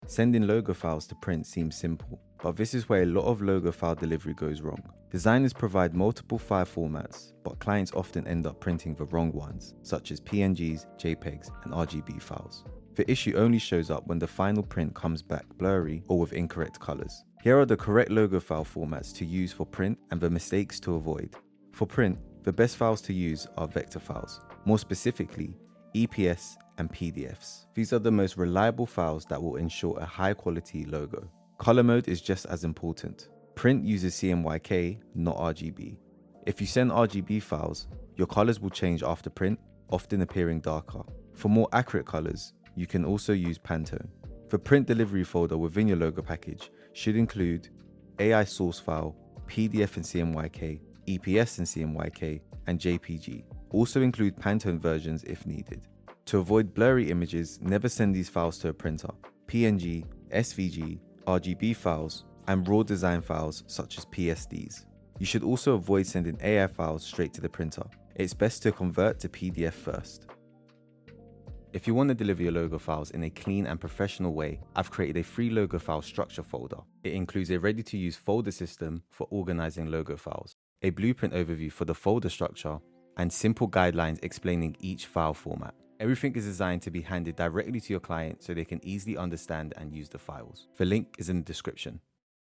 Sending logo files to print seems simple, but this is where a lot of logo file delivery goes wrong. Designers provide multiple file formats, but clients often end up printing the wrong ones, such as PNGs, JPEGs, and RGB files. The issue only shows up when the final print comes back blurry or with incorrect colors. Here are the correct logo file formats to use for print and the mistakes to avoid. For print, the best files to use are vector files, more specifically EPS and PDFs. These are the most reliable files that will ensure a high quality logo. Color mode is just as important. Print uses CMYK, not RGB. If you send RGB files, your colors will change after print, often appearing darker. For more accurate colors, you can also use Pantone. The print delivery folder within your logo package should include AI source file, PDF and CMYK, EPS and CMYK, and JPG. Also include Pantone versions if needed. To avoid blurry images, never send these files to a printer. PNG, SVG, RGB files, and raw design files such as PSDs. You should also avoid sending AI files straight to the printer. It's best to convert to PDF first. If you want to deliver your logo files in a clean and professional way, I've created a free logo file structure folder. It includes a ready-to-use folder system for organizing logo files, a blueprint overview for the folder structure, and simple guidelines explaining each file format. Everything is designed to be handed directly to your client so they can easily understand and use the files. The link is in the description.